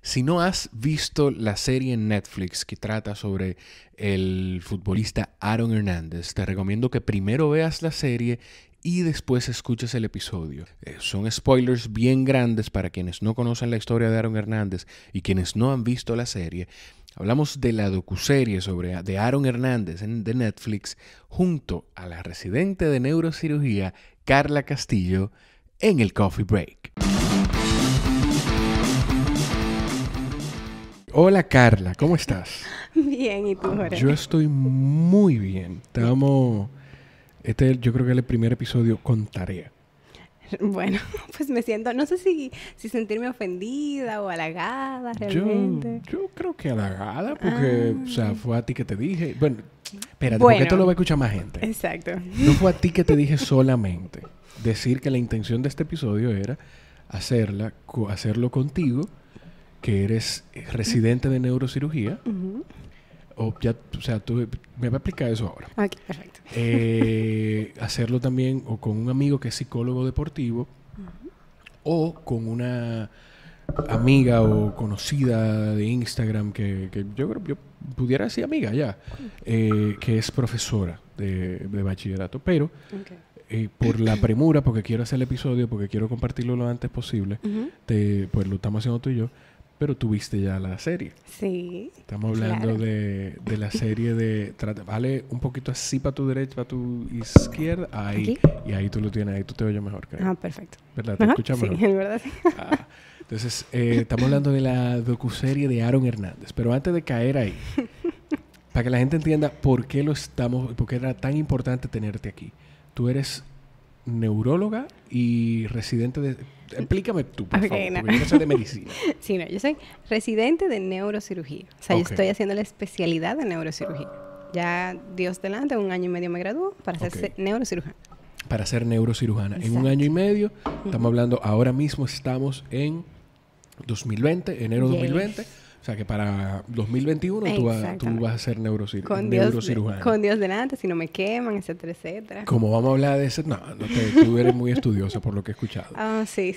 Si no has visto la serie en Netflix que trata sobre el futbolista Aaron Hernández, te recomiendo que primero veas la serie y después escuches el episodio. Son spoilers bien grandes para quienes no conocen la historia de Aaron Hernández y quienes no han visto la serie. Hablamos de la docuserie de Aaron Hernández de Netflix junto a la residente de neurocirugía Carla Castillo en el Coffee Break. Hola Carla, ¿cómo estás? Bien, ¿y tú, Jorge? Yo estoy muy bien. Yo creo que es el primer episodio con tarea. Bueno, pues me siento, no sé si sentirme ofendida o halagada realmente. Yo creo que halagada porque, fue a ti que te dije. Bueno, espérate, porque esto lo va a escuchar más gente. Exacto. No fue a ti que te dije solamente. Decir que la intención de este episodio era hacerlo contigo, que eres residente de neurocirugía. Uh-huh. Tú me vas a explicar eso ahora. Ok, perfecto. Hacerlo también o con un amigo que es psicólogo deportivo, uh-huh, o con una amiga o conocida de Instagram que yo creo que yo pudiera decir amiga ya, que es profesora de bachillerato, pero por la premura, porque quiero hacer el episodio, porque quiero compartirlo lo antes posible, uh-huh, pues lo estamos haciendo tú y yo. Pero tuviste ya la serie. Sí. Estamos hablando de la serie de... Vale un poquito así para tu derecha, para tu izquierda. Ahí. ¿Aquí? Y ahí tú lo tienes. Ahí tú te oyes mejor, creo. Ah, perfecto. ¿Verdad? ¿Te escuchas mejor? Sí, en verdad sí. Entonces, estamos hablando de la docuserie de Aaron Hernández. Pero antes de caer ahí, para que la gente entienda por qué era tan importante tenerte aquí. Tú eres neuróloga y residente de... Explícame tú, por favor, porque yo no sé de medicina. Sí, yo soy residente de neurocirugía. O sea, yo estoy haciendo la especialidad de neurocirugía. Ya, Dios delante, 1 año y medio me graduó para ser neurocirujana. Para ser neurocirujana. Exacto. En 1 año y medio, estamos hablando, ahora mismo estamos en 2020, enero 2020. O sea que para 2021 tú vas a ser neurocirujana. Con Dios delante, si no me queman, etcétera, etcétera. Como vamos a hablar de ese... tú eres muy estudiosa por lo que he escuchado. Sí.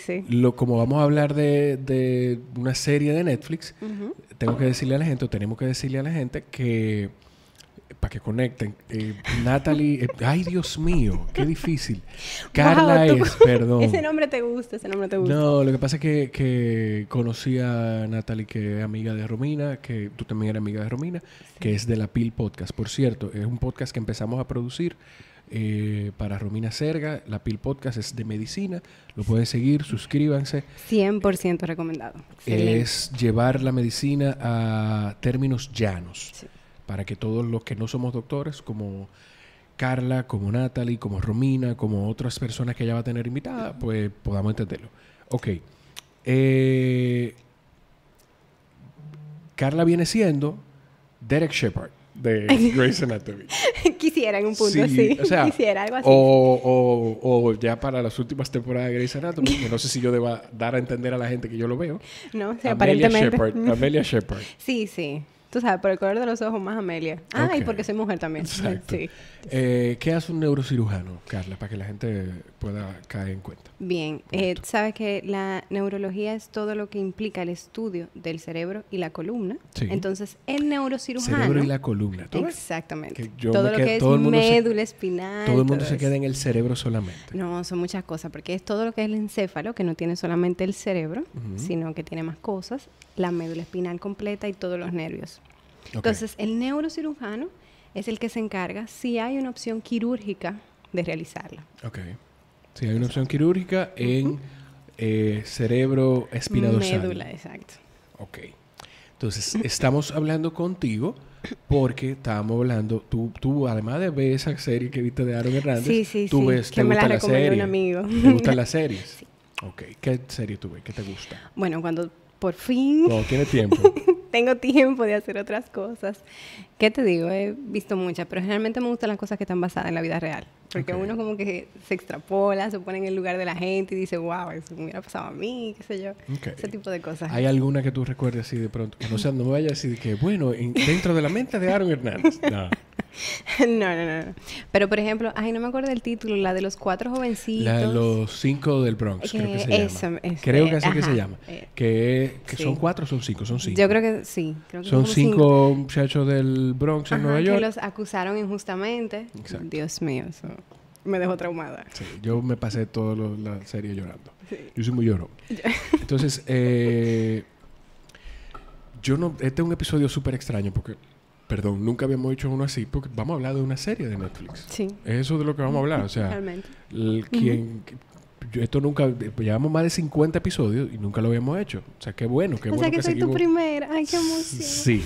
Como vamos a hablar de una serie de Netflix, uh-huh, tenemos que decirle a la gente que... Para que conecten. Natalie... ay, Dios mío, qué difícil. Carla perdón. Ese nombre te gusta. No, lo que pasa es que conocí a Natalie, que es amiga de Romina, que tú también eres amiga de Romina, sí, que es de la PIL Podcast. Por cierto, es un podcast que empezamos a producir para Romina Serga. La PIL Podcast es de medicina. Lo pueden seguir, suscríbanse. 100% recomendado. Excelente. Es llevar la medicina a términos llanos. Sí. Para que todos los que no somos doctores, como Carla, como Natalie, como Romina, como otras personas que ella va a tener invitada, pues podamos entenderlo. Ok. Carla viene siendo Derek Shepherd de Grey's Anatomy. Quisiera en un punto, sí. O sea, quisiera algo así. O ya para las últimas temporadas de Grey's Anatomy, que no sé si yo deba dar a entender a la gente que yo lo veo. No, sí, aparentemente. Amelia Shepherd. Sí. Tú sabes, por el color de los ojos más Amelia. Y porque soy mujer también. Exacto. Sí. ¿Qué hace un neurocirujano, Carla, para que la gente pueda caer en cuenta? Bien. Sabes que la neurología es todo lo que implica el estudio del cerebro y la columna. Sí. Entonces, el neurocirujano... Cerebro y la columna. Exactamente. Todo lo que es médula espinal. Todo el mundo se queda en el cerebro solamente. No, son muchas cosas. Porque es todo lo que es el encéfalo, que no tiene solamente el cerebro, uh-huh, sino que tiene más cosas. La médula espinal completa y todos los nervios. Entonces, el neurocirujano es el que se encarga si hay una opción quirúrgica de realizarla. Ok. Si hay una opción quirúrgica en cerebro, espina dorsal. Médula, exacto. Ok. Entonces, estamos hablando contigo porque estábamos hablando... Tú además de ver esa serie que viste de Aaron Hernández... Sí. Tú ves, que me la recomendó un amigo. ¿Te gustan las series? Sí. Ok. ¿Qué serie tú ves? ¿Qué te gusta? Bueno, cuando por fin... No, tienes tiempo. Tengo tiempo de hacer otras cosas. ¿Qué te digo? He visto muchas, pero generalmente me gustan las cosas que están basadas en la vida real. Porque uno como que se extrapola, se pone en el lugar de la gente y dice, wow, eso me hubiera pasado a mí, qué sé yo. Ese tipo de cosas. ¿Hay alguna que tú recuerdes así de pronto? Que no me vaya a decir que, bueno, dentro de la mente de Aaron Hernández. No. No. Pero, por ejemplo, ay, no me acuerdo del título, la de los 4 jovencitos. La de los 5 del Bronx, creo que se llama. Creo que así que se llama. Que sí. ¿Son 4 o son 5? Son 5. Yo creo que sí. Creo que son 5 muchachos del Bronx en Nueva York. Que los acusaron injustamente. Exacto. Dios mío, eso me dejó traumada. Sí, yo me pasé toda la serie llorando. Sí. Yo soy muy llorón. Entonces, este es un episodio súper extraño porque... Perdón, nunca habíamos hecho uno así porque vamos a hablar de una serie de Netflix. Sí. Es eso de lo que vamos a hablar. O sea, realmente. Esto nunca... Llevamos más de 50 episodios y nunca lo habíamos hecho. O sea, qué bueno. Qué bueno que soy tu primera. Ay, qué emoción. Sí.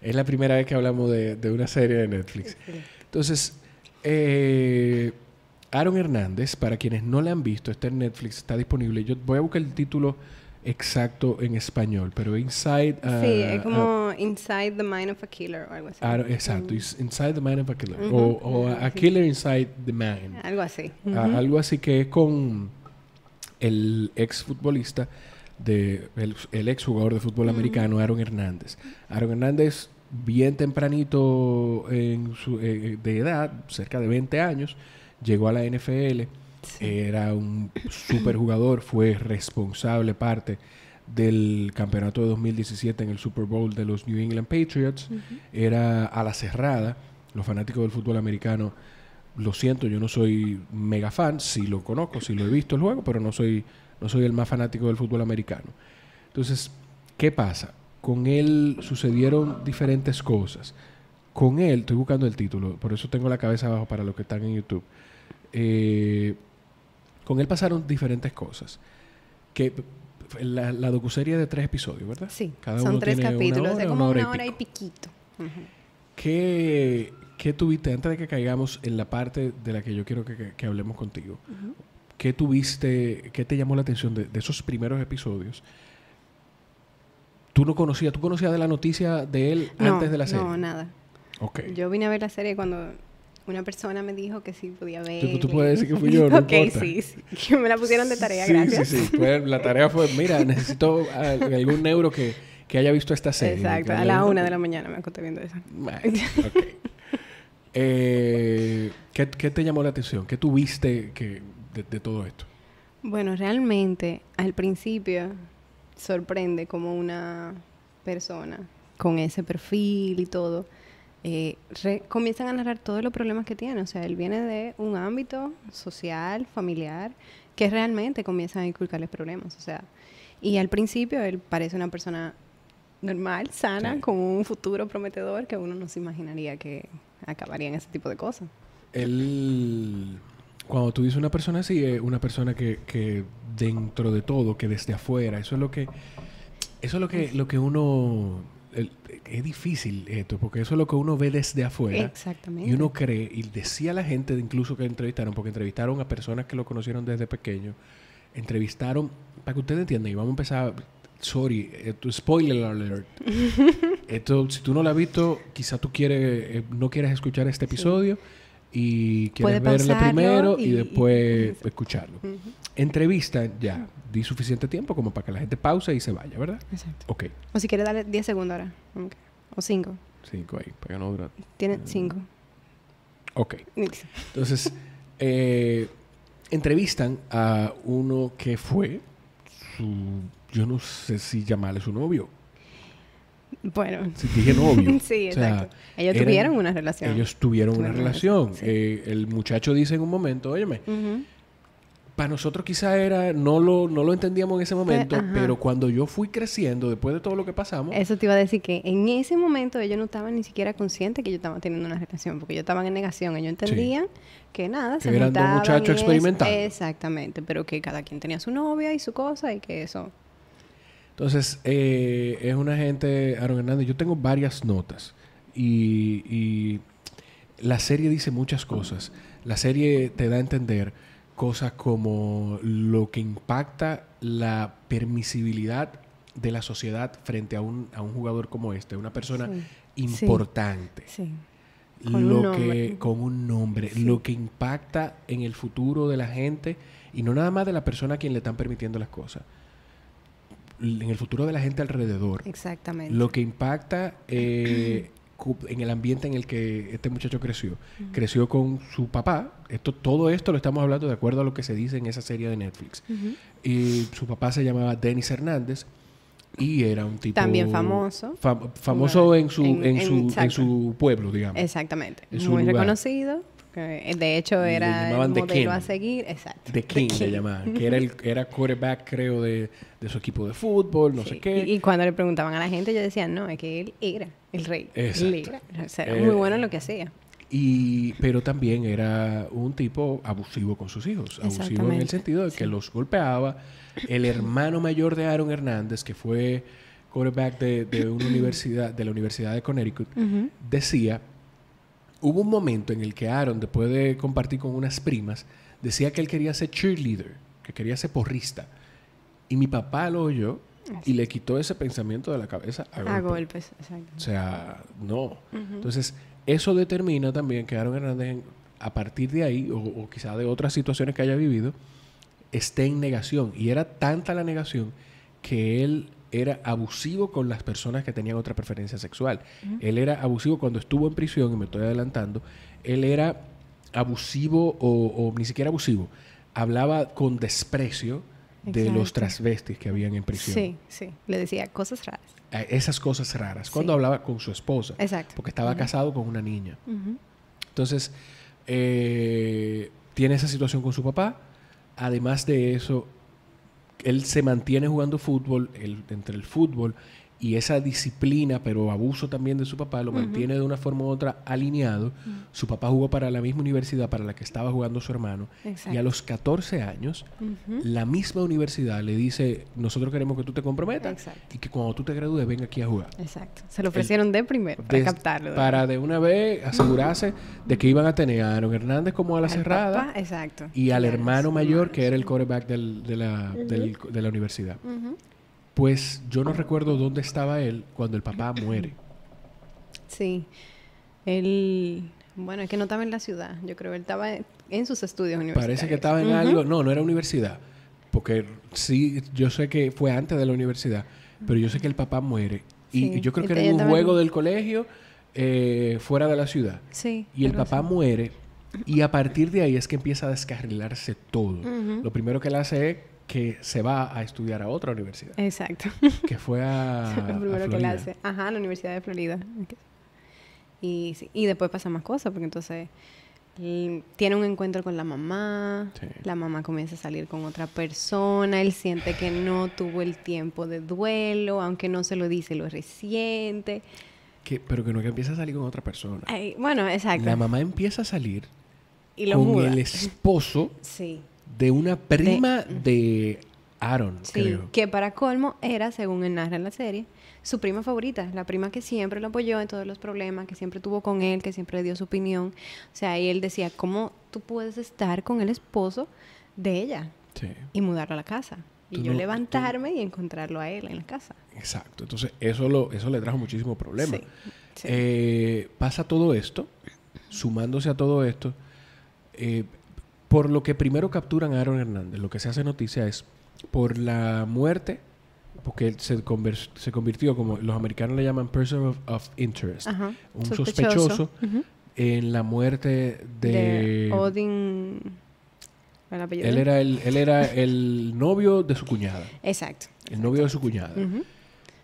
Es la primera vez que hablamos de una serie de Netflix. Sí. Entonces, Aaron Hernández, para quienes no la han visto, está en Netflix, está disponible. Yo voy a buscar el título exacto en español, pero Inside... sí, es como Inside the Mind of a Killer o algo así. Exacto, Inside the Mind of a Killer. O a Killer Inside the Mind. Algo así. Algo así, que es con el ex futbolista, el ex jugador de fútbol americano, Aaron Hernández. Aaron Hernández, bien tempranito de edad, cerca de 20 años, llegó a la NFL. Sí. Era un super jugador, fue responsable parte del campeonato de 2017 en el Super Bowl de los New England Patriots. Era a la cerrada. Los fanáticos del fútbol americano, lo siento, yo no soy mega fan, sí lo conozco, sí lo he visto el juego, pero no soy el más fanático del fútbol americano. Entonces, ¿qué pasa? Con él sucedieron diferentes cosas. Con él, estoy buscando el título, por eso tengo la cabeza abajo para los que están en YouTube. Con él pasaron diferentes cosas. Que la docuserie de 3 episodios, ¿verdad? Sí, cada son uno 3 tiene capítulos, una es como hora una hora y piquito. ¿Qué tuviste, antes de que caigamos en la parte de la que yo quiero que hablemos contigo? ¿Qué tuviste, qué te llamó la atención de esos primeros episodios? ¿Tú conocías de la noticia de él antes de la serie? No, nada. Okay. Yo vine a ver la serie cuando una persona me dijo que sí podía ver. Tú puedes decir que fui yo, no importa. Sí. Que me la pusieron de tarea, gracias. Sí. Pues, la tarea fue, mira, necesito algún neuro que haya visto esta serie. Exacto, a la 1 de la mañana me acosté viendo eso. Okay. ¿Qué te llamó la atención? ¿Qué tuviste de todo esto? Bueno, realmente, al principio sorprende como una persona con ese perfil y todo comienzan a narrar todos los problemas que tiene. O sea, él viene de un ámbito social, familiar, que realmente comienzan a inculcarles problemas. O sea, y al principio él parece una persona normal, sana, sí, con un futuro prometedor que uno no se imaginaría que acabaría en ese tipo de cosas. Cuando tú dices una persona así, es una persona que dentro de todo, que desde afuera, eso es lo que uno... es difícil esto, porque eso es lo que uno ve desde afuera. Exactamente. Y uno cree, y decía la gente incluso que entrevistaron, porque entrevistaron a personas que lo conocieron desde pequeño, entrevistaron, para que ustedes entiendan, y vamos a empezar, spoiler alert. Esto, si tú no lo has visto, quizá tú no quieres escuchar este episodio, sí, y quieres verlo primero y después escucharlo. Entrevista, ya, di suficiente tiempo como para que la gente pause y se vaya, ¿verdad? Exacto. Ok. O si quieres darle 10 segundos ahora. Okay. O 5. 5 ahí, para que no dure. Tiene 5. Ok. Entonces, entrevistan a uno que fue yo no sé si llamarle su novio. Bueno. Si dije novio. Sí, exacto. Ellos tuvieron una relación. Ellos tuvieron una relación. Sí. El muchacho dice en un momento, óyeme, para nosotros quizá no lo entendíamos en ese momento, pero cuando yo fui creciendo, después de todo lo que pasamos... Eso te iba a decir que en ese momento ellos no estaban ni siquiera conscientes que ellos estaban teniendo una relación, porque ellos estaban en negación. Ellos entendían que nada, se eran dos muchachos experimentando. Exactamente, pero que cada quien tenía su novia y su cosa y que eso... Entonces, es una gente, Aaron Hernández, yo tengo varias notas y la serie dice muchas cosas. La serie te da a entender cosas como lo que impacta la permisibilidad de la sociedad frente a un jugador como este, una persona importante. Sí. Con un nombre. Sí. Lo que impacta en el futuro de la gente y no nada más de la persona a quien le están permitiendo las cosas. En el futuro de la gente alrededor. Exactamente. Lo que impacta en el ambiente en el que este muchacho creció. Creció con su papá. Todo esto lo estamos hablando de acuerdo a lo que se dice en esa serie de Netflix. Y su papá se llamaba Dennis Hernández y era un tipo... También famoso. Famoso en su pueblo, digamos. Exactamente. En su muy lugar. reconocido. De hecho, Le era el llamaban The modelo King. a seguir. Exacto. The King le llamaban. Que era quarterback, creo, de su equipo de fútbol, no sé qué. Y cuando le preguntaban a la gente, ellos decían, no, es que él era el rey. Exacto. Él era. O sea, era muy bueno en lo que hacía. Pero también era un tipo abusivo con sus hijos. Abusivo en el sentido de que los golpeaba. El hermano mayor de Aaron Hernández, que fue quarterback de una universidad, de la Universidad de Connecticut, decía... Hubo un momento en el que Aaron, después de compartir con unas primas, decía que él quería ser cheerleader, que quería ser porrista. Y mi papá lo oyó y le quitó ese pensamiento de la cabeza a golpes. Exacto. O sea, no. Entonces, eso determina también que Aaron Hernández, a partir de ahí, o quizá de otras situaciones que haya vivido, esté en negación. Y era tanta la negación que él era abusivo con las personas que tenían otra preferencia sexual. Él era abusivo cuando estuvo en prisión, y me estoy adelantando. Él era abusivo o ni siquiera abusivo. Hablaba con desprecio de los transvestis que habían en prisión. Sí, sí. Le decía cosas raras. Esas cosas raras. Cuando hablaba con su esposa. Exacto. Porque estaba casado con una niña. Entonces, tiene esa situación con su papá. Además de eso, él se mantiene jugando fútbol, entre el fútbol y esa disciplina, pero abuso también de su papá, lo mantiene de una forma u otra alineado. Su papá jugó para la misma universidad para la que estaba jugando su hermano. Exacto. Y a los 14 años, la misma universidad le dice, nosotros queremos que tú te comprometas. Exacto. Y que cuando tú te gradúes venga aquí a jugar. Exacto. Se lo ofrecieron de primero para captarlo. Para de una vez asegurarse de que iban a tener a Aaron Hernández como a la cerrada. Papá, exacto. Y al hermano mayor, que era el quarterback de la universidad. Pues yo no recuerdo dónde estaba él cuando el papá muere. Sí. Él... Bueno, es que no estaba en la ciudad. Yo creo que él estaba en sus estudios universitarios. Parece que estaba en algo... No era universidad. Porque sí, yo sé que fue antes de la universidad. Pero yo sé que el papá muere. Y yo creo que era en un juego del colegio fuera de la ciudad. Sí. Y el papá muere. Y a partir de ahí es que empieza a descarrilarse todo. Lo primero que él hace es que se va a estudiar a otra universidad. Exacto. Que fue a lo primero a que él hace. Ajá, la Universidad de Florida. Y después pasa más cosas, porque entonces tiene un encuentro con la mamá. Sí. La mamá comienza a salir con otra persona. Él siente que no tuvo el tiempo de duelo, aunque no se lo dice, lo resiente. Pero que no, que empieza a salir con otra persona. Ay, bueno, exacto. La mamá empieza a salir y lo con muda. el esposo sí. de una prima de Aaron, sí, creo. Que para colmo era, según él narra en la serie, su prima favorita. La prima que siempre lo apoyó en todos los problemas, que siempre tuvo con él, que siempre le dio su opinión. O sea, y él decía, ¿cómo tú puedes estar con el esposo de ella? Sí. Y mudarlo a la casa. Y yo levantarme y encontrarlo a él en la casa. Exacto. Entonces, eso le trajo muchísimo problema. Sí, sí. Pasa todo esto, sumándose a todo esto, por lo que primero capturan a Aaron Hernández. Lo que se hace noticia es por la muerte, porque él se convirtió, como los americanos le llaman person of interest. Ajá. Un sospechoso en la muerte de Odin. Él era el novio de su cuñada. Exacto. El novio de su cuñada.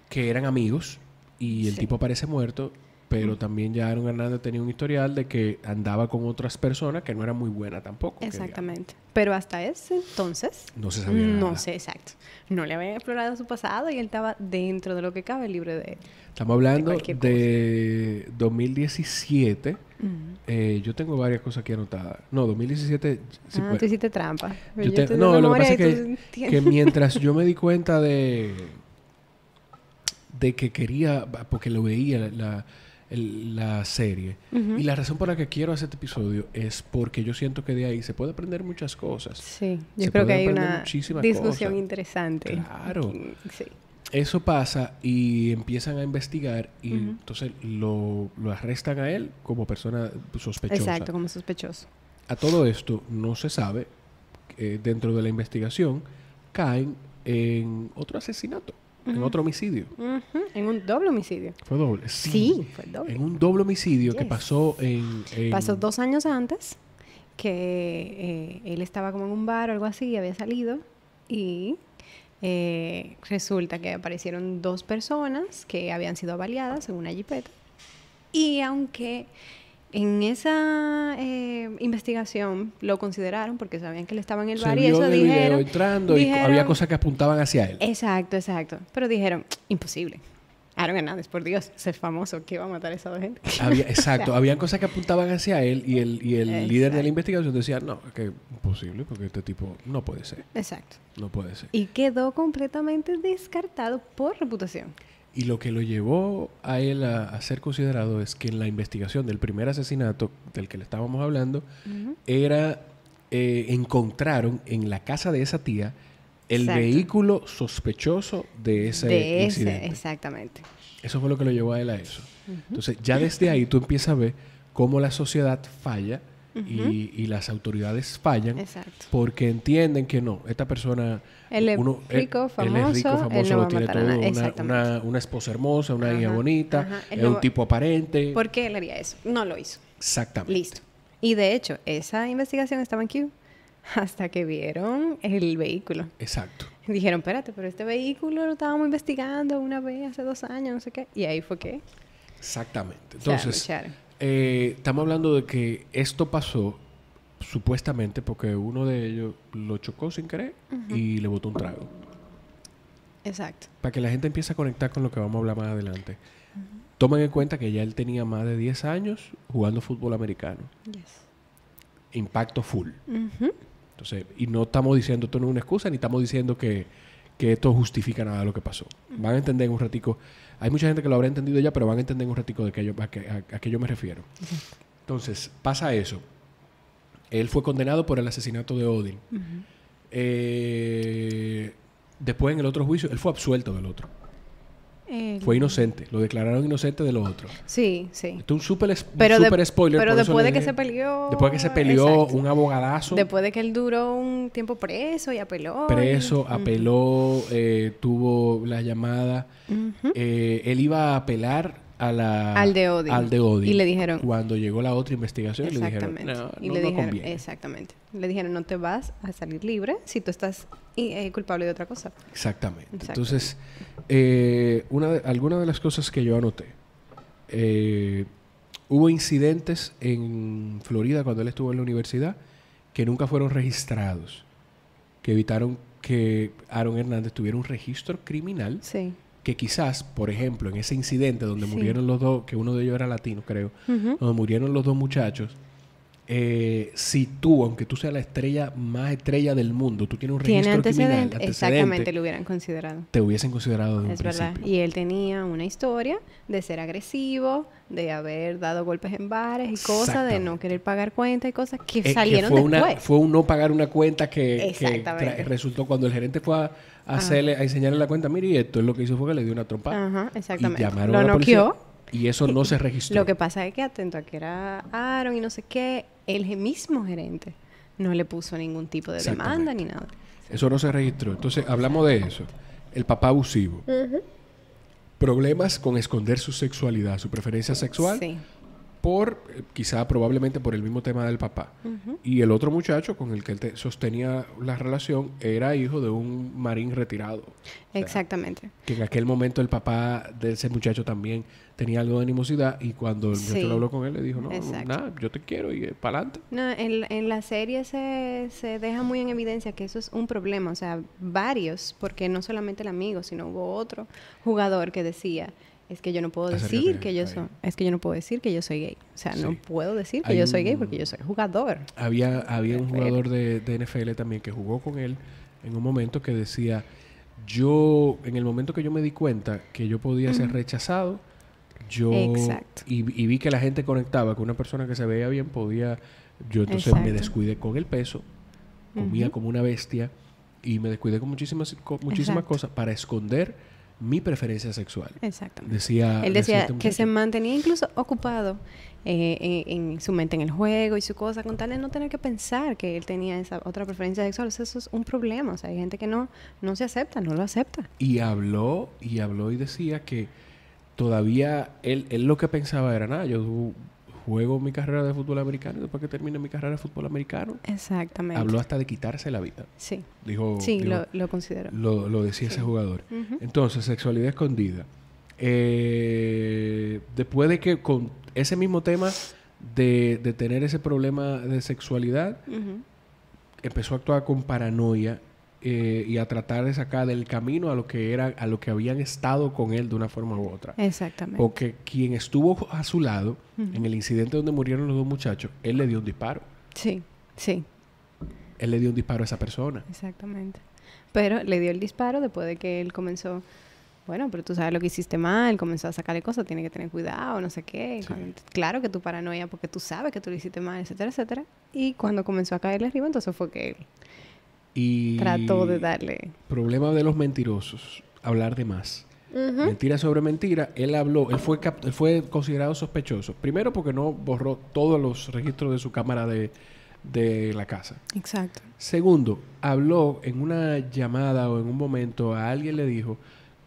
Que eran amigos y el tipo aparece muerto, pero también ya Aaron Hernández tenía un historial de que andaba con otras personas que no era muy buena tampoco. Exactamente. Pero hasta ese entonces... No se sabía nada. No sé, exacto. No le habían explorado su pasado y él estaba dentro de lo que cabe libre de... Estamos hablando de 2017. Yo tengo varias cosas aquí anotadas. No, 2017... Sí, tú hiciste trampa. Lo que pasa es que mientras yo me di cuenta de que quería... Porque lo veía la serie. Y la razón por la que quiero hacer este episodio es porque yo siento que de ahí se puede aprender muchas cosas. Sí, yo creo que hay una discusión interesante. Claro. Sí. Eso pasa y empiezan a investigar y entonces lo arrestan a él como persona sospechosa. Exacto, como sospechoso. A todo esto no se sabe, dentro de la investigación caen en otro asesinato. en otro homicidio. En un doble homicidio. Fue doble. Sí, fue doble. En un doble homicidio que pasó Pasó 2 años antes, que él estaba como en un bar o algo así, había salido, y resulta que aparecieron 2 personas que habían sido baleadas en una jipeta. Y aunque en esa investigación lo consideraron porque sabían que él estaba en el bar y eso dijeron... entrando y había cosas que apuntaban hacia él. Exacto. Pero dijeron, imposible. Aaron Hernández, por Dios, ser famoso, ¿qué va a matar a esa dos gente? Exacto. O sea, habían cosas que apuntaban hacia él y el líder de la investigación decía, no, es que imposible porque este tipo no puede ser. Exacto. No puede ser. Y quedó completamente descartado por reputación. Y lo que lo llevó a él a ser considerado es que en la investigación del primer asesinato del que le estábamos hablando, encontraron en la casa de esa tía el vehículo sospechoso de ese incidente. Exactamente. Eso fue lo que lo llevó a él a eso. Entonces, ya desde ahí tú empiezas a ver cómo la sociedad falla y las autoridades fallan porque entienden que no, esta persona... Él es rico, famoso, lo tiene todo, una esposa hermosa, una hija bonita, es un tipo aparente. ¿Por qué él haría eso? No lo hizo. Exactamente. Listo. Y de hecho, esa investigación estaba en queue hasta que vieron el vehículo. Exacto. Dijeron, espérate, pero este vehículo lo estábamos investigando una vez hace 2 años, no sé qué. Y ahí fue que... Exactamente. Entonces, estamos hablando de que esto pasó supuestamente porque uno de ellos lo chocó sin querer y le botó un trago. Exacto. Para que la gente empiece a conectar con lo que vamos a hablar más adelante. Tomen en cuenta que ya él tenía más de 10 años jugando fútbol americano. Impacto full. Entonces, y no estamos diciendo, esto no es una excusa, ni estamos diciendo que esto justifica nada de lo que pasó. Van a entender en un ratico. Hay mucha gente que lo habrá entendido ya, pero van a entender en un ratico de a qué yo me refiero. Entonces, pasa eso. Él fue condenado por el asesinato de Odin. Después, en el otro juicio, él fue absuelto del otro. Fue inocente. Lo declararon inocente de lo otro. Sí. Esto es un súper spoiler. Pero después de que se peleó... Después de que se peleó, un abogadazo. Después de que él duró un tiempo preso y apeló. Apeló, tuvo la llamada. Él iba a apelar al de Odin. Y le dijeron... Cuando llegó la otra investigación, le dijeron, no conviene. Exactamente. Le dijeron, no te vas a salir libre si tú estás culpable de otra cosa. Exactamente. Entonces, algunas de las cosas que yo anoté. Hubo incidentes en Florida cuando él estuvo en la universidad que nunca fueron registrados. Que evitaron que Aaron Hernández tuviera un registro criminal. Sí. Que quizás, por ejemplo, en ese incidente donde murieron los dos, que uno de ellos era latino, creo, donde murieron los 2 muchachos, si tú, aunque tú seas la más estrella del mundo, tú tienes un registro criminal, exactamente, lo hubieran considerado. Te hubiesen considerado de un principio. Es verdad. Y él tenía una historia de ser agresivo, de haber dado golpes en bares y cosas, de no querer pagar cuentas y cosas que salieron después. Fue un no pagar una cuenta que resultó cuando el gerente fue a enseñarle la cuenta. Mire, y esto es lo que hizo fue que le dio una trompada. Exactamente. Y llamaron a la policía. Y eso no se registró. Lo que pasa es que, atento a que era Aaron y no sé qué, el mismo gerente no le puso ningún tipo de demanda ni nada. Eso no se registró. Entonces, hablamos de eso. El papá abusivo. Problemas con esconder su sexualidad, su preferencia sexual. Sí. Quizá probablemente por el mismo tema del papá. Y el otro muchacho con el que él sostenía la relación era hijo de un marín retirado. Exactamente. Que en aquel momento el papá de ese muchacho también tenía algo de animosidad y cuando el muchacho lo habló con él le dijo, no, nada, yo te quiero y para adelante. No, en la serie se deja muy en evidencia que eso es un problema. O sea, varios, porque no solamente el amigo, sino hubo otro jugador que decía... Es que yo no puedo decir que yo soy... Es que yo no puedo decir que yo soy gay. O sea, no puedo decir que yo soy gay porque yo soy jugador. Había un jugador de NFL también que jugó con él en un momento que decía... En el momento que yo me di cuenta que yo podía ser rechazado, y vi que la gente conectaba, que una persona que se veía bien podía... Yo entonces me descuidé con el peso, comía como una bestia y me descuidé con muchísimas cosas para esconder mi preferencia sexual. Exactamente. Decía él decía este que se muchacho. mantenía incluso ocupado en su mente en el juego y su cosa, con tal de no tener que pensar que él tenía esa otra preferencia sexual. O sea, eso es un problema. O sea, hay gente que no se acepta, no lo acepta. Y habló y decía que todavía él lo que pensaba era, nada, yo juego mi carrera de fútbol americano y después que termine mi carrera de fútbol americano. Exactamente. Habló hasta de quitarse la vida. Sí. Dijo, Sí, lo considero. Lo decía ese jugador. Entonces, sexualidad escondida. Después de que con ese mismo tema de tener ese problema de sexualidad, empezó a actuar con paranoia y a tratar de sacar del camino a lo que habían estado con él de una forma u otra. Exactamente. Porque quien estuvo a su lado en el incidente donde murieron los dos muchachos, él le dio un disparo. Sí, sí. Él le dio un disparo a esa persona. Exactamente. Pero le dio el disparo después de que él comenzó, bueno, pero tú sabes lo que hiciste mal, comenzó a sacarle cosas, tiene que tener cuidado, no sé qué. Sí. Claro que tu paranoia, porque tú sabes que tú lo hiciste mal, etcétera, etcétera. Y cuando comenzó a caerle arriba, entonces fue que él Y trató de darle... problema de los mentirosos, hablar de más. Mentira sobre mentira. Él fue considerado sospechoso. Primero porque no borró todos los registros de su cámara de la casa. Exacto. Segundo, habló en una llamada o en un momento, a alguien le dijo,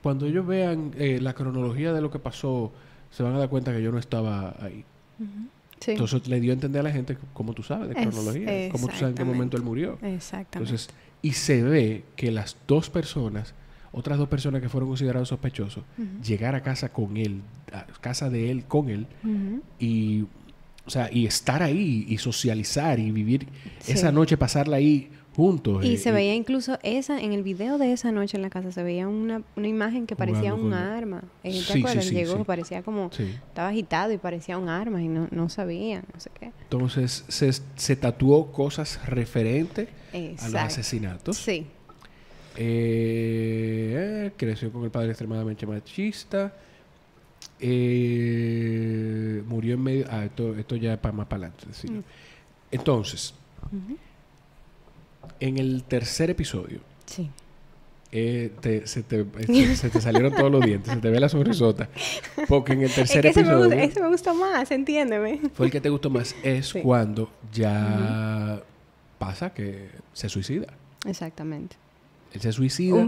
cuando ellos vean la cronología de lo que pasó, se van a dar cuenta que yo no estaba ahí. Sí. Entonces le dio a entender a la gente cómo tú sabes de cronología, cómo tú sabes en qué momento él murió. Exactamente. Entonces, y se ve que las dos personas, otras dos personas que fueron considerados sospechosos, llegar a casa con él, a casa de él con él, y, o sea, y estar ahí y socializar y vivir esa noche, pasarla ahí juntos. Y se veía incluso en el video de esa noche en la casa, se veía una imagen que parecía un arma. ¿Te acuerdas? Llegó, parecía como, estaba agitado y parecía un arma y no sabía, no sé qué. Entonces, se tatuó cosas referentes a los asesinatos. Sí. Creció con el padre extremadamente machista. Murió en medio... esto ya es más para adelante. ¿Sí? Entonces... En el tercer episodio, sí. se te salieron todos los dientes, se te ve la sonrisota. Porque en el tercer episodio... Ese me gusta más, entiéndeme. Fue el que te gustó más. Es cuando ya pasa que se suicida. Exactamente. Él se suicida.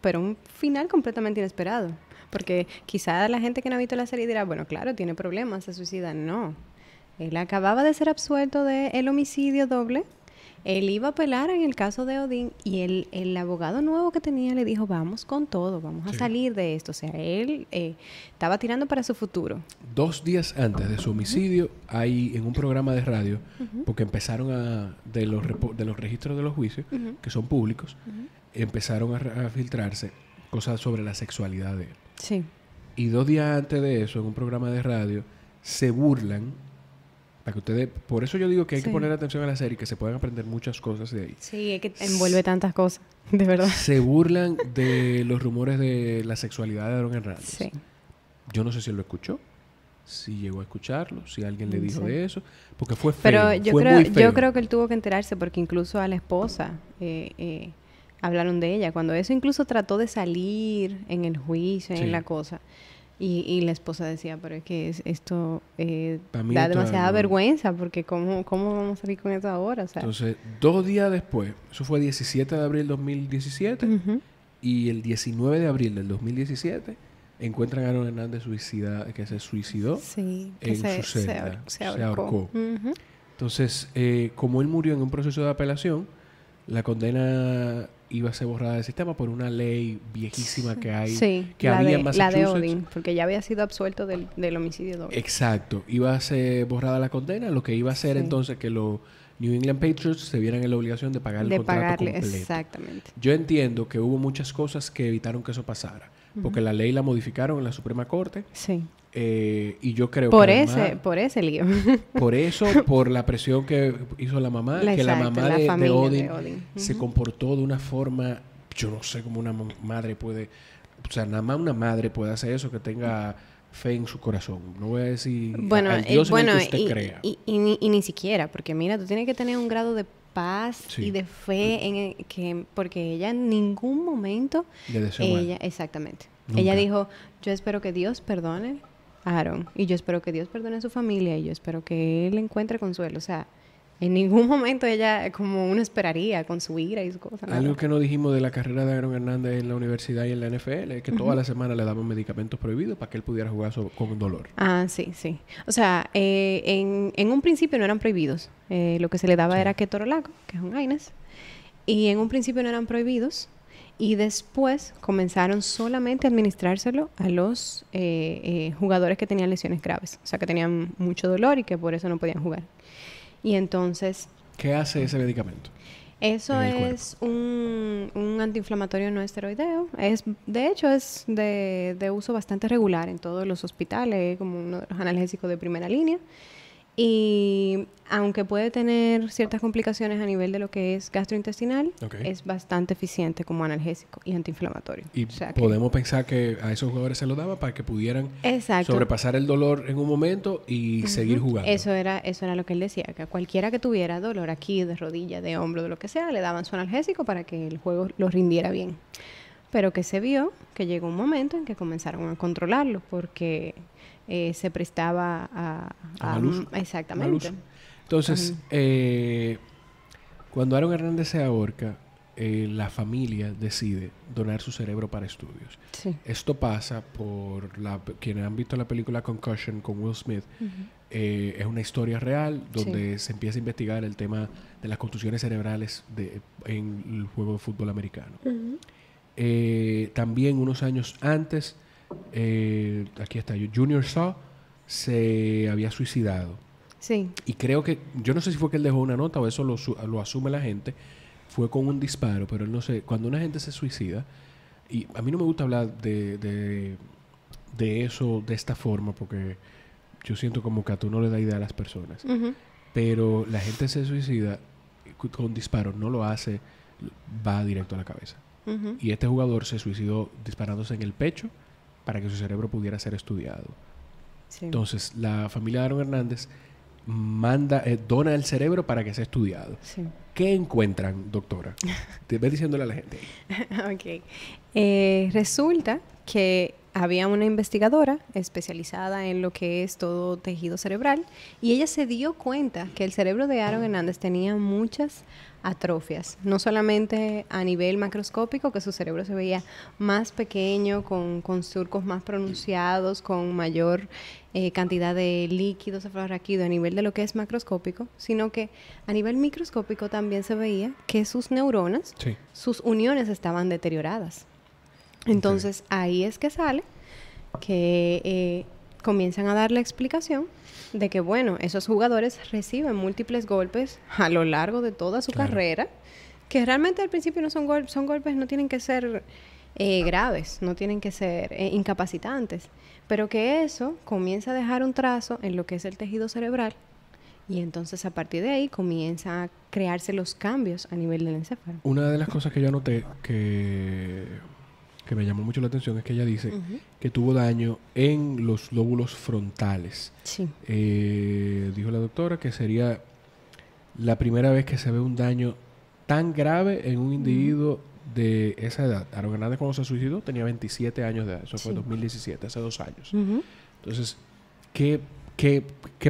Pero un final completamente inesperado. Porque quizá la gente que no ha visto la serie dirá, bueno, claro, tiene problemas, se suicida. No. Él acababa de ser absuelto del homicidio doble. Él iba a apelar en el caso de Odín y el abogado nuevo que tenía le dijo, vamos con todo, vamos a salir de esto. O sea, él estaba tirando para su futuro. 2 días antes de su homicidio, hay en un programa de radio, porque empezaron de los registros de los juicios, que son públicos, empezaron a filtrarse cosas sobre la sexualidad de él. Sí. Y 2 días antes de eso, en un programa de radio, se burlan. Para que ustedes, por eso yo digo que hay que poner atención a la serie, que se pueden aprender muchas cosas de ahí. Sí, es que envuelve tantas cosas, de verdad. Se burlan de los rumores de la sexualidad de Aaron Hernández. Sí. Yo no sé si él lo escuchó, si llegó a escucharlo, si alguien le dijo de eso, porque fue feo. Pero muy feo. yo creo que él tuvo que enterarse porque incluso a la esposa hablaron de ella. Cuando eso incluso trató de salir en el juicio, en la cosa. Y la esposa decía, pero es que esto da demasiada vergüenza porque ¿cómo vamos a salir con esto ahora? O sea, entonces, 2 días después, eso fue 17 de abril del 2017, y el 19 de abril del 2017 encuentran a Aaron Hernández que se suicidó en su celda. Se ahorcó. Entonces, como él murió en un proceso de apelación, la condena iba a ser borrada del sistema por una ley viejísima que hay, que había en Massachusetts. La de Odin, porque ya había sido absuelto del homicidio doble. Exacto. Iba a ser borrada la condena, lo que iba a hacer entonces que los New England Patriots se vieran en la obligación de pagar el contrato completo. Exactamente. Yo entiendo que hubo muchas cosas que evitaron que eso pasara, porque la ley la modificaron en la Suprema Corte. Sí. Y yo creo por que por ese lío. Por eso, por la presión que hizo la mamá, que la mamá de Odin se comportó de una forma, yo no sé cómo una madre puede, o sea, nada más una madre puede hacer eso, que tenga fe en su corazón. No voy a decir al Dios en el que usted crea. Y ni siquiera, porque mira, tú tienes que tener un grado de paz y de fe porque ella en ningún momento le deseó mal. Exactamente. Nunca. Ella dijo, yo espero que Dios perdone a Aaron, y yo espero que Dios perdone a su familia, y yo espero que él encuentre consuelo. O sea, en ningún momento ella, como uno esperaría, con su ira y su cosa. Algo nada. que no dijimos de la carrera de Aaron Hernández en la universidad y en la NFL es que toda la semana le daban medicamentos prohibidos para que él pudiera jugar con dolor. Ah, sí, sí. O sea, en un principio no eran prohibidos. Lo que se le daba Sí. era ketorolaco, que es un AINES. Y en un principio no eran prohibidos. Y después comenzaron solamente a administrárselo a los jugadores que tenían lesiones graves. O sea, que tenían mucho dolor y que por eso no podían jugar. Y entonces, ¿Qué hace ese medicamento? eso En el es un antiinflamatorio no esteroideo. De hecho, es de uso bastante regular en todos los hospitales, como uno de los analgésicos de primera línea. Y aunque puede tener ciertas complicaciones a nivel de lo que es gastrointestinal, Ok. es bastante eficiente como analgésico y antiinflamatorio. Y O sea que- podemos pensar que a esos jugadores se lo daba para que pudieran Exacto. sobrepasar el dolor en un momento y seguir jugando. Eso era lo que él decía, que a cualquiera que tuviera dolor aquí, de rodilla, de hombro, de lo que sea, le daban su analgésico para que el juego lo rindiera bien. Pero que se vio que llegó un momento en que comenzaron a controlarlo porque se prestaba A mal uso. Exactamente. Mal uso. Entonces, cuando Aaron Hernández se ahorca, la familia decide donar su cerebro para estudios. Sí. Esto pasa por quienes han visto la película Concussion con Will Smith. Es una historia real donde se empieza a investigar el tema de las contusiones cerebrales en el juego de fútbol americano. También unos años antes, aquí está, Junior Saw se había suicidado. Sí. Y creo que, yo no sé si fue que él dejó una nota o eso lo asume la gente, fue con un disparo, pero él no sé, cuando una gente se suicida, y a mí no me gusta hablar de eso de esta forma, porque yo siento como que a tú no le da idea a las personas, pero la gente se suicida con disparo, no lo hace, va directo a la cabeza. Y este jugador se suicidó disparándose en el pecho para que su cerebro pudiera ser estudiado. Sí. Entonces, la familia de Aaron Hernández dona el cerebro para que sea estudiado. Sí. ¿Qué encuentran, doctora? Te ve diciéndole a la gente. Ok. Resulta que había una investigadora especializada en lo que es todo tejido cerebral y ella se dio cuenta que el cerebro de Aaron Hernández tenía muchas atrofias, no solamente a nivel macroscópico, que su cerebro se veía más pequeño, con surcos más pronunciados, con mayor cantidad de líquido cefalorraquídeo a nivel de lo que es macroscópico, sino que a nivel microscópico también se veía que sus neuronas, Sí. sus uniones estaban deterioradas. Entonces, ahí es que sale que comienzan a dar la explicación de que, bueno, esos jugadores reciben múltiples golpes a lo largo de toda su carrera, que realmente al principio no son golpes, no tienen que ser graves, no tienen que ser incapacitantes, pero que eso comienza a dejar un trazo en lo que es el tejido cerebral y entonces a partir de ahí comienzan a crearse los cambios a nivel del encéfalo. Una de las cosas que yo noté que me llamó mucho la atención es que ella dice que tuvo daño en los lóbulos frontales. Sí. Dijo la doctora que sería la primera vez que se ve un daño tan grave en un individuo de esa edad. Aaron Hernández cuando se suicidó tenía 27 años de edad. Eso fue en 2017, hace 2 años. Entonces, ¿qué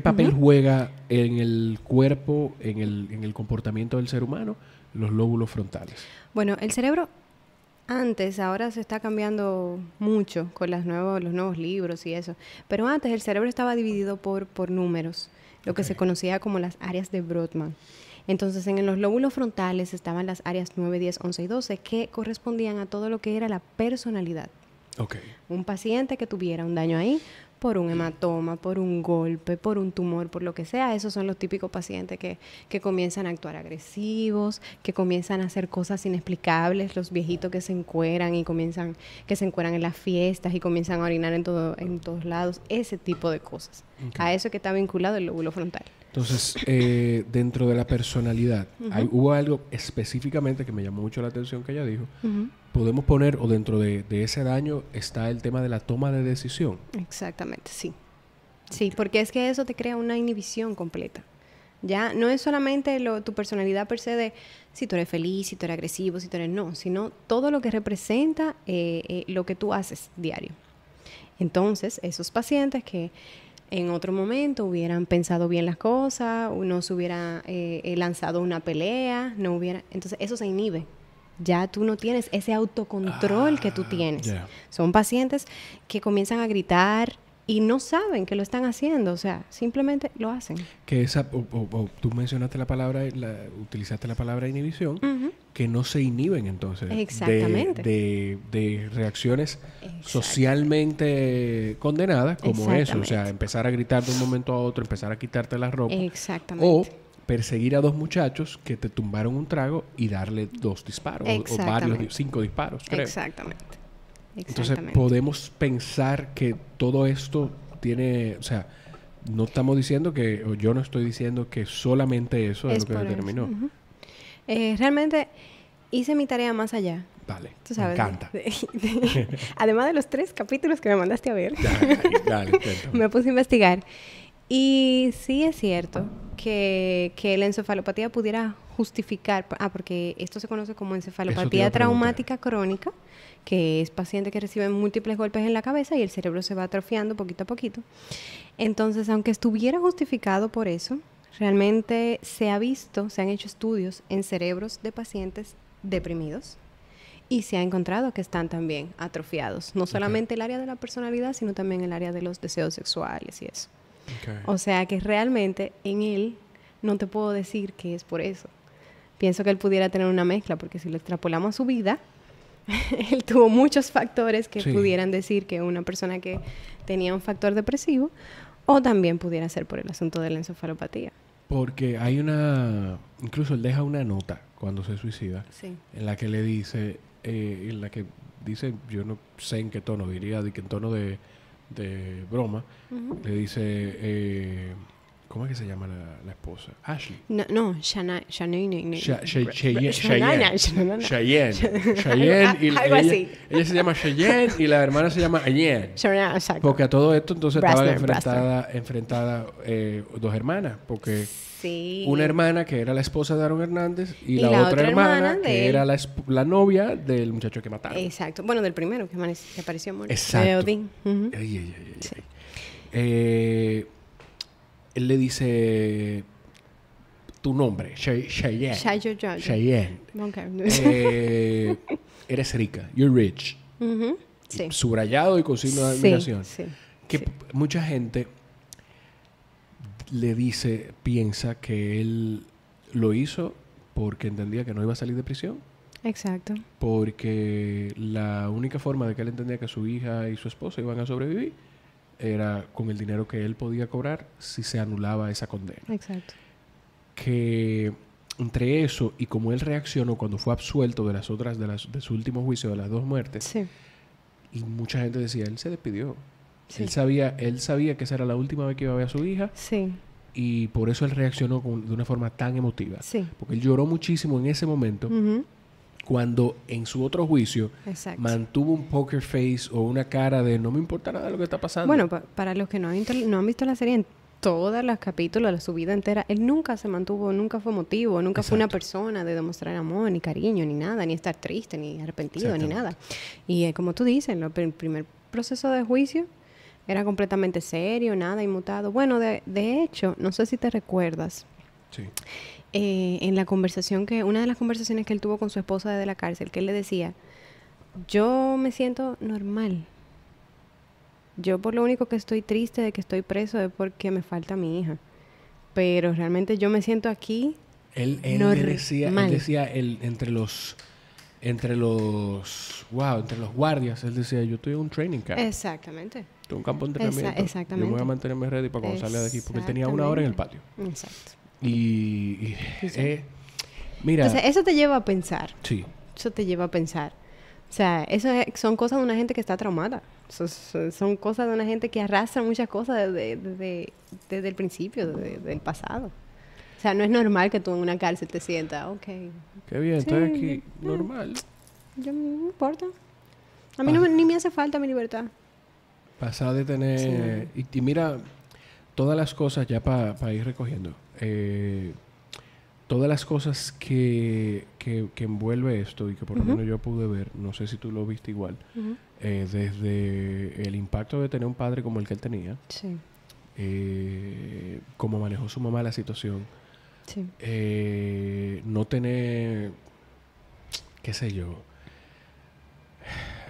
papel juega en el cuerpo, en el comportamiento del ser humano, los lóbulos frontales? Bueno, el cerebro ahora se está cambiando mucho con los nuevos libros y eso, pero antes el cerebro estaba dividido por números, lo que se conocía como las áreas de Brodmann. Entonces, en los lóbulos frontales estaban las áreas 9, 10, 11 y 12 que correspondían a todo lo que era la personalidad. Ok. Un paciente que tuviera un daño ahí por un hematoma, por un golpe, por un tumor, por lo que sea, esos son los típicos pacientes que comienzan a actuar agresivos, que comienzan a hacer cosas inexplicables, los viejitos que se encueran que se encueran en las fiestas y comienzan a orinar en todos lados, ese tipo de cosas. Okay. A eso que está vinculado el lóbulo frontal. Entonces, dentro de la personalidad, hubo algo específicamente que me llamó mucho la atención que ella dijo. Podemos poner, o dentro de ese daño, está el tema de la toma de decisión. Exactamente, sí. Sí, porque es que eso te crea una inhibición completa. Ya no es solamente tu personalidad per se de si tú eres feliz, si tú eres agresivo, si tú eres no, sino todo lo que representa lo que tú haces diario. Entonces, esos pacientes que en otro momento hubieran pensado bien las cosas, no se hubiera lanzado una pelea, no hubiera... Entonces, eso se inhibe. Ya tú no tienes ese autocontrol que tú tienes. Yeah. Son pacientes que comienzan a gritar y no saben que lo están haciendo. O sea, simplemente lo hacen. Que esa... tú mencionaste la palabra... utilizaste la palabra inhibición. Que no se inhiben, entonces. Exactamente. De reacciones socialmente condenadas como eso. O sea, empezar a gritar de un momento a otro, empezar a quitarte la ropa. Exactamente. O perseguir a 2 muchachos que te tumbaron un trago y darle 2 disparos. O varios, 5 disparos, creo. Exactamente. Entonces, podemos pensar que todo esto tiene... O sea, no estamos diciendo que... O yo no estoy diciendo que solamente eso es lo que determinó. Realmente hice mi tarea más allá. Vale, ¿Tú sabes? me encanta. Además de los 3 capítulos que me mandaste a ver. Dale, me puse a investigar. Y sí es cierto que la encefalopatía pudiera justificar, porque esto se conoce como encefalopatía traumática crónica, que es paciente que recibe múltiples golpes en la cabeza y el cerebro se va atrofiando poquito a poquito. Entonces, aunque estuviera justificado por eso, realmente se han hecho estudios en cerebros de pacientes deprimidos y se ha encontrado que están también atrofiados. No solamente el área de la personalidad, sino también el área de los deseos sexuales y eso. O sea que realmente en él no te puedo decir que es por eso. Pienso que él pudiera tener una mezcla, porque si lo extrapolamos a su vida, él tuvo muchos factores que pudieran decir que una persona que tenía un factor depresivo, o también pudiera ser por el asunto de la encefalopatía. Porque hay incluso él deja una nota cuando se suicida, en la que le dice, yo no sé en qué tono, diría que en tono de broma, le dice, ¿cómo es que se llama la esposa? Ashley. No, Cheyenne. Algo así. Ella se llama Cheyenne y la hermana se llama Ayenne. Porque a todo esto entonces estaban enfrentadas 2 hermanas. Porque una hermana que era la esposa de Aaron Hernández y la otra hermana que era la novia del muchacho que mataron. Exacto. Bueno, del primero que apareció muerto. Exacto. Él le dice tu nombre, Cheyenne. Cheyenne. Okay. Eres rica. You're rich. Sí. Subrayado y con signo de admiración. Mucha gente piensa que él lo hizo porque entendía que no iba a salir de prisión. Exacto. Porque la única forma de que él entendía que su hija y su esposa iban a sobrevivir era con el dinero que él podía cobrar si se anulaba esa condena. Exacto. Que entre eso y como él reaccionó cuando fue absuelto de su último juicio de las 2 muertes, y mucha gente decía, él se despidió. Él sabía que esa era la última vez que iba a ver a su hija. Y por eso él reaccionó de una forma tan emotiva. Porque él lloró muchísimo en ese momento. Cuando en su otro juicio mantuvo un poker face o una cara de no me importa nada lo que está pasando. Bueno, para los que no han visto la serie, en todos los capítulos de su vida entera, él nunca se mantuvo, nunca fue emotivo, nunca fue una persona de demostrar amor, ni cariño, ni nada, ni estar triste, ni arrepentido, ni nada. Y como tú dices, el primer proceso de juicio era completamente serio, nada inmutado. Bueno, de hecho, no sé si te recuerdas. En la conversación una de las conversaciones que él tuvo con su esposa desde la cárcel, que él le decía, yo me siento normal. Yo por lo único que estoy triste de que estoy preso es porque me falta mi hija. Pero realmente yo me siento aquí él decía entre los guardias, él decía, yo estoy en un training camp. Exactamente. Estoy en un campo de entrenamiento. Exactamente. Yo me voy a mantenerme ready para cuando salga de aquí, porque él tenía 1 hora en el patio. Exacto. Mira. Entonces, eso te lleva a pensar. Sí. Eso te lleva a pensar. O sea, son cosas de una gente que está traumada. Son cosas de una gente que arrastra muchas cosas desde el principio, del pasado. O sea, no es normal que tú en una cárcel te sientas, qué bien, estoy aquí, normal. Yo no me importa. A mí ni me hace falta mi libertad. Pasar de tener... Y mira, todas las cosas ya para ir recogiendo. todas las cosas que envuelve esto y que por lo menos yo pude ver, no sé si tú lo viste igual, desde el impacto de tener un padre como el que él tenía, Sí. cómo manejó su mamá la situación, Sí. no tener, qué sé yo,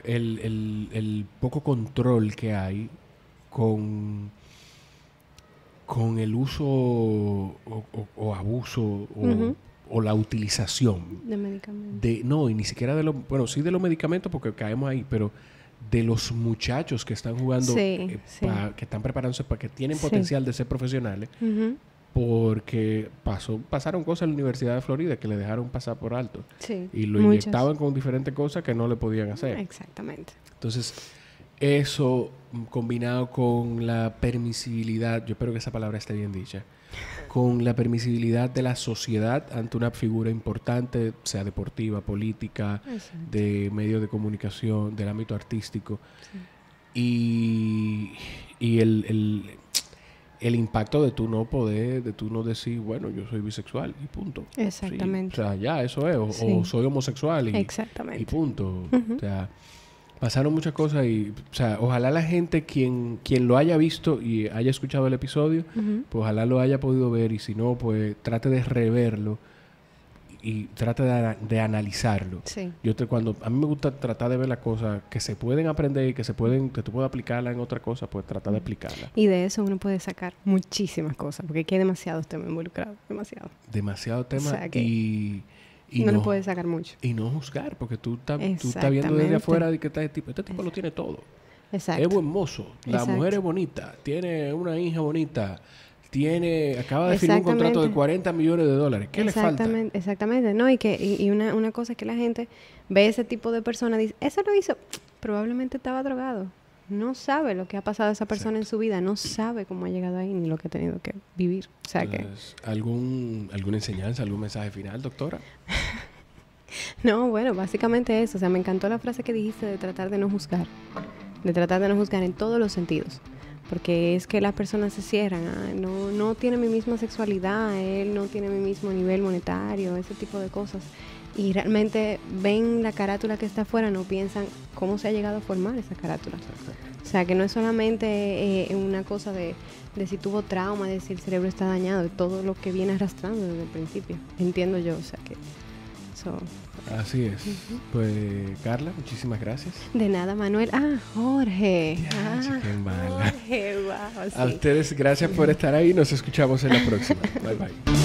el poco control que hay con el uso o abuso o la utilización De medicamentos. no, y ni siquiera de los, bueno, sí de los medicamentos porque caemos ahí, pero de los muchachos que están jugando, Sí, sí. que están preparándose para que tienen Sí. potencial de ser profesionales, porque pasaron cosas en la Universidad de Florida que le dejaron pasar por alto. Sí. Y lo Muchas. inyectaban con diferentes cosas que no le podían hacer. Exactamente. Entonces, eso combinado con la permisibilidad, yo espero que esa palabra esté bien dicha, con la permisibilidad de la sociedad ante una figura importante, sea deportiva, política, Exacto. de medios de comunicación, del ámbito artístico, y el impacto de tú no poder, de tú no decir, bueno, yo soy bisexual y punto. Exactamente. Sí, o sea, ya, eso es. O, Sí. o soy homosexual Exactamente. y punto. O sea, pasaron muchas cosas y, o sea, ojalá la gente, quien lo haya visto y haya escuchado el episodio, pues ojalá lo haya podido ver y si no, pues trate de reverlo y trate de analizarlo. Sí. Cuando a mí me gusta tratar de ver las cosas que se pueden aprender y que tú puedes aplicarla en otra cosa, pues trata de aplicarla. Y de eso uno puede sacar muchísimas cosas, porque aquí hay demasiados temas involucrados, Demasiado tema O sea que y no le puedes sacar mucho. Y no juzgar, porque tú estás viendo desde afuera de que este tipo lo tiene todo. Exacto. Es buen mozo, la Exacto. mujer es bonita, tiene una hija bonita, acaba de firmar un contrato de $40 millones. ¿Qué le falta? Exactamente, ¿no? Y una cosa es que la gente ve ese tipo de persona y dice, eso lo hizo, probablemente estaba drogado. No sabe lo que ha pasado esa persona en su vida, no sabe cómo ha llegado ahí ni lo que ha tenido que vivir. O sea Entonces, ¿alguna enseñanza, algún mensaje final, doctora? No, bueno, básicamente eso. O sea, me encantó la frase que dijiste de tratar de no juzgar. De tratar de no juzgar en todos los sentidos. Porque es que las personas se cierran. No tiene mi misma sexualidad, él no tiene mi mismo nivel monetario, ese tipo de cosas. Y realmente ven la carátula que está afuera, no piensan cómo se ha llegado a formar esa carátula. O sea, que no es solamente una cosa de si tuvo trauma, de si el cerebro está dañado, de todo lo que viene arrastrando desde el principio. Entiendo yo, o sea que eso... Así es. Pues, Carla, muchísimas gracias. De nada, Manuel. Jorge. Qué mala. Jorge, wow, sí. A ustedes, gracias por estar ahí. Nos escuchamos en la próxima. Bye, bye.